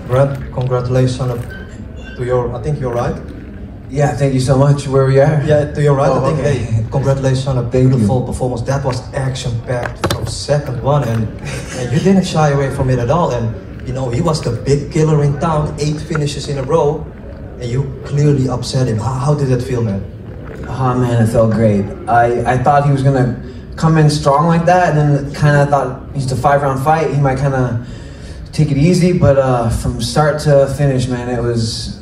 Brent, congratulations to your, I think you're right. Yeah, thank you so much. Where we are? Yeah, to your right. I think, okay. hey, congratulations on a beautiful performance. That was action-packed from second one, and you didn't shy away from it at all. And you know, he was the big killer in town, 8 finishes in a row, and you clearly upset him. How did that feel, man? Oh man, it felt great. I thought he was gonna come in strong like that, and then kind of thought he's a 5-round fight. He might kind of take it easy, but from start to finish, man, it was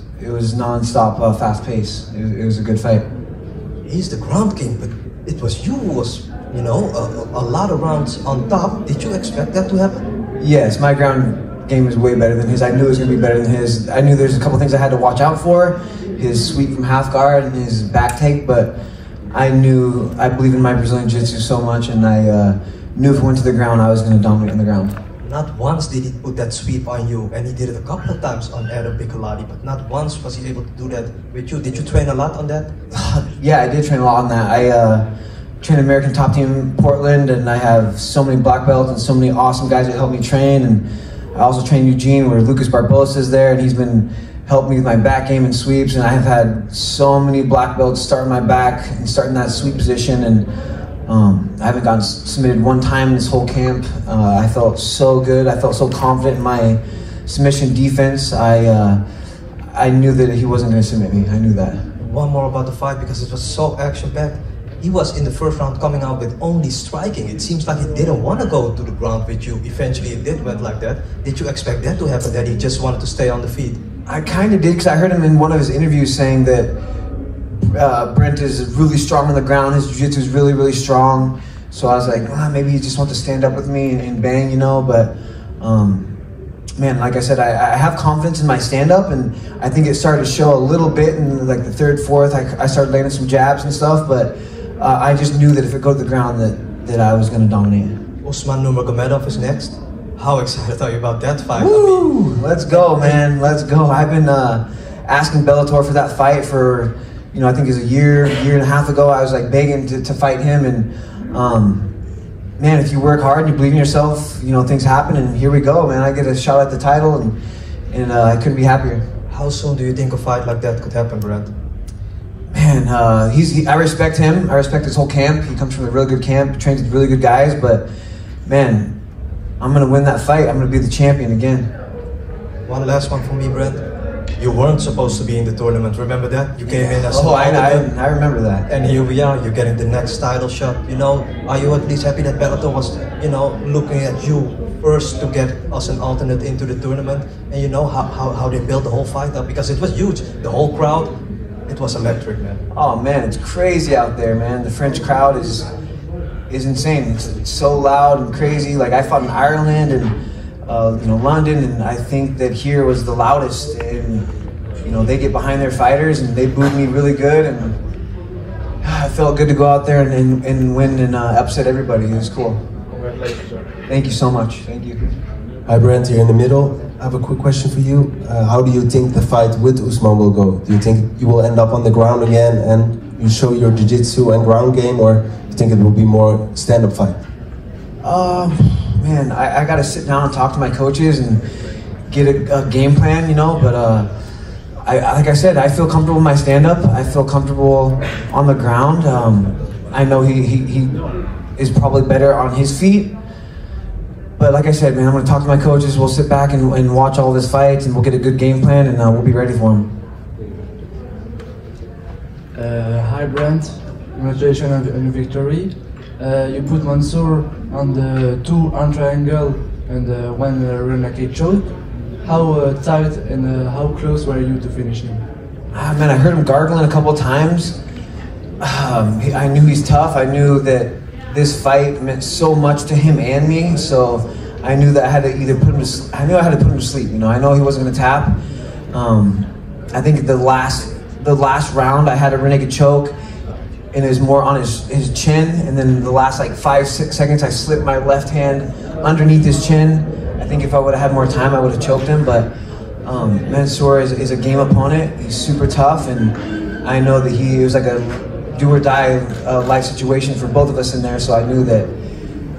non-stop, fast pace. It was a good fight. He's the ground king, but it was you who was, you know, a lot of rounds on top. Did you expect that to happen? Yes, my ground game is way better than his. I knew it was going to be better than his. I knew there's a couple things I had to watch out for. His sweep from half guard and his back take, but I believe in my Brazilian Jiu-Jitsu so much, and I knew if it went to the ground, I was going to dominate on the ground. Not once did he put that sweep on you, and he did it a couple of times on Adam Picolati, but not once was he able to do that with you. Did you train a lot on that? Yeah, I did train a lot on that. I trained American Top Team in Portland, and I have so many black belts and so many awesome guys that help me train. And I also train Eugene, where Lucas Barbosa is there, and he's been helping me with my back game and sweeps. And I have had so many black belts starting my back and starting that sweep position. And I haven't gotten submitted one time in this whole camp. I felt so good. I felt so confident in my submission defense. I knew that he wasn't going to submit me. I knew that. One more about the fight, because it was so action-packed. He was in the first round coming out with only striking. It seems like he didn't want to go to the ground with you. Eventually it did went like that. Did you expect that to happen, that he just wanted to stay on the feet? I kind of did, because I heard him in one of his interviews saying that Brent is really strong on the ground. His jiu-jitsu is really, really strong. So I was like, maybe he just wants to stand up with me and bang, you know. But man, like I said, I have confidence in my stand-up, and I think it started to show a little bit in like the third, fourth. I started landing some jabs and stuff, but I just knew that if it go to the ground, that I was going to dominate. Usman Nurmagomedov is next. How excited are you about that fight? Woo! I mean, let's go, man. Let's go. I've been asking Bellator for that fight for, you know, I think it was a year and a half ago. I was like begging to fight him, and man, if you work hard and you believe in yourself, you know, things happen, and here we go, man. I get a shot at the title, and I couldn't be happier. How soon do you think a fight like that could happen, Brent? Man, I respect him. I respect his whole camp. He comes from a really good camp, trains with really good guys, but man, I'm gonna win that fight. I'm gonna be the champion again. One last one for me, Brent. You weren't supposed to be in the tournament, remember that? You came in as I remember that. And here we are, you're getting the next title shot. You know, are you at least happy that Bellator was, you know, looking at you first to get us an alternate into the tournament? And you know how they built the whole fight up? Because it was huge. The whole crowd, it was electric, man. Oh man, it's crazy out there, man. The French crowd is insane. It's so loud and crazy. Like I fought in Ireland and you know, London, and I think that here was the loudest. And you know, they get behind their fighters, and they booed me really good, and it felt good to go out there and win and upset everybody. It was cool. Congratulations, sir. Thank you so much. Thank you. Hi Brent, here in the middle. I have a quick question for you. How do you think the fight with Usman will go? Do you think you will end up on the ground again and you show your jiu-jitsu and ground game, or do you think it will be more stand-up fight? Man, I got to sit down and talk to my coaches and get a game plan, you know, but like I said, I feel comfortable with my stand-up. I feel comfortable on the ground. I know he is probably better on his feet. But like I said, man, I'm going to talk to my coaches. We'll sit back and watch all this fight, and we'll get a good game plan, and we'll be ready for him. Hi, Brent. Congratulations on your victory. You put Mansour on the 2-arm triangle and one rear naked choke. How tight and how close were you to finishing? Man, I heard him gargling a couple of times. I knew he's tough. I knew that this fight meant so much to him and me, so I knew that I had to either put him to. I knew I had to put him to sleep. You know, I know he wasn't going to tap. I think the last round I had a rear naked choke, and it was more on his chin, and then the last like 5-6 seconds I slipped my left hand underneath his chin. I think if I would have had more time, I would have choked him, but Mansour is a game opponent. He's super tough, and I know that he was like a do or die life situation for both of us in there, so I knew that,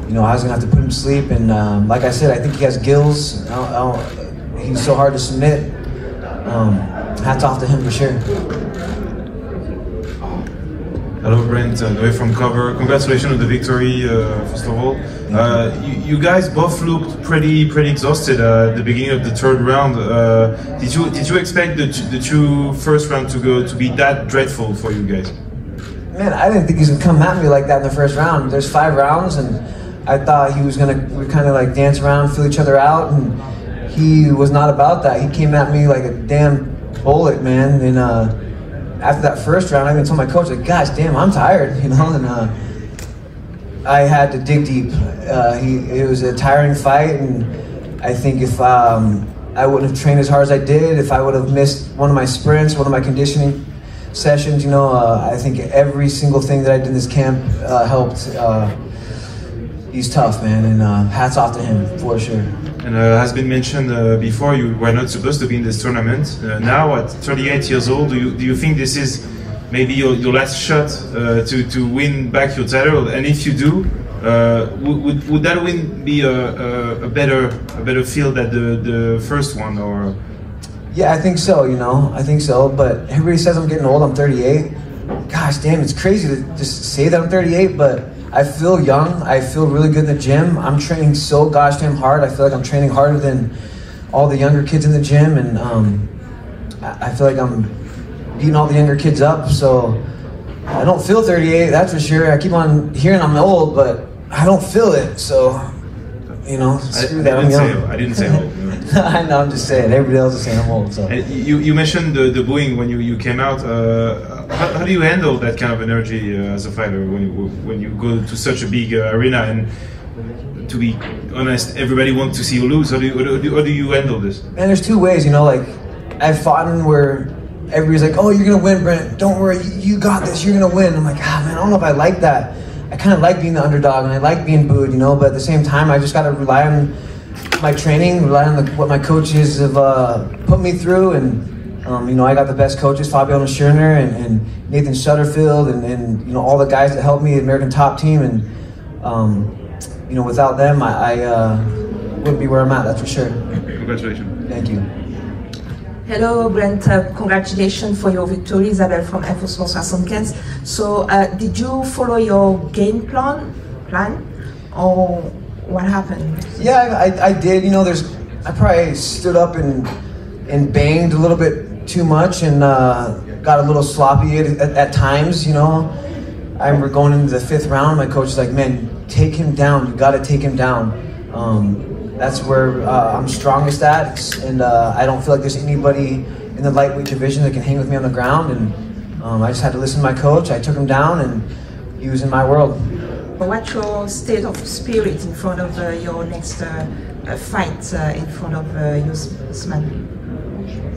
you know, I was gonna have to put him to sleep. And like I said, I think he has gills. he's so hard to submit. Hats off to him for sure. Hello, Brent. Noé from Cover. Congratulations on the victory, first of all. You guys both looked pretty exhausted at the beginning of the third round. Did you expect the two first round to be that dreadful for you guys? Man, I didn't think he was gonna come at me like that in the first round. There's 5 rounds, and I thought we kind of like dance around, feel each other out, and he was not about that. He came at me like a damn bullet, man. And after that first round, I even told my coach, like, gosh damn, I'm tired, you know. And I had to dig deep. It was a tiring fight, and I think if I wouldn't have trained as hard as I did, if I would have missed one of my sprints, one of my conditioning sessions, you know, I think every single thing that I did in this camp helped. He's tough, man, and hats off to him for sure. And has been mentioned before, you were not supposed to be in this tournament. Now, at 38 years old, do you think this is maybe your last shot to win back your title? And if you do, would that win be a better feel than the first one, or? Yeah, I think so. You know, I think so. But everybody says I'm getting old. I'm 38. Gosh, damn, it's crazy to just say that I'm 38, but I feel young. I feel really good in the gym. I'm training so gosh damn hard. I feel like I'm training harder than all the younger kids in the gym, and I feel like I'm beating all the younger kids up. So I don't feel 38, that's for sure. I keep on hearing I'm old, but I don't feel it. So, you know, screw that. I'm young. I didn't say old. I know, I'm just saying. Everybody else is saying I'm old. So you mentioned the booing when you came out. How do you handle that kind of energy as a fighter when you go to such a big arena? And to be honest, everybody wants to see you lose. How do you handle this? Man, there's 2 ways. You know, like I've fought in where everybody's like, "Oh, you're gonna win, Brent. Don't worry, you got this. You're gonna win." I'm like, man, I don't know if I like that. I kind of like being the underdog, and I like being booed, you know. But at the same time, I just gotta rely on my training, rely on what my coaches have put me through, and you know, I got the best coaches, Fabiano Schirner and Nathan Shutterfield, and you know, all the guys that helped me, the American Top Team, and you know, without them, I wouldn't be where I'm at. That's for sure. Congratulations. Thank you. Hello, Brent. Congratulations for your victory, Isabelle from Info 75. So, did you follow your game plan, or what happened? Yeah, I did. You know, I probably stood up and banged a little bit too much and got a little sloppy at times. You know, I remember going into the 5th round. My coach was like, "Man, take him down. You got to take him down." That's where I'm strongest at, and I don't feel like there's anybody in the lightweight division that can hang with me on the ground, and I just had to listen to my coach. I took him down, and he was in my world. What's your state of spirit in front of your next fight in front of Usman?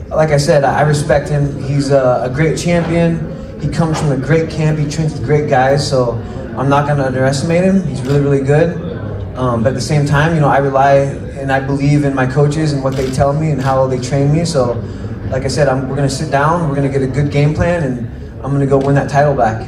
Like I said, I respect him. He's a great champion. He comes from a great camp. He trains with great guys, so I'm not going to underestimate him. He's really, really good. But at the same time, you know, I rely and I believe in my coaches and what they tell me and how they train me. So, like I said, we're going to sit down, we're going to get a good game plan, and I'm going to go win that title back.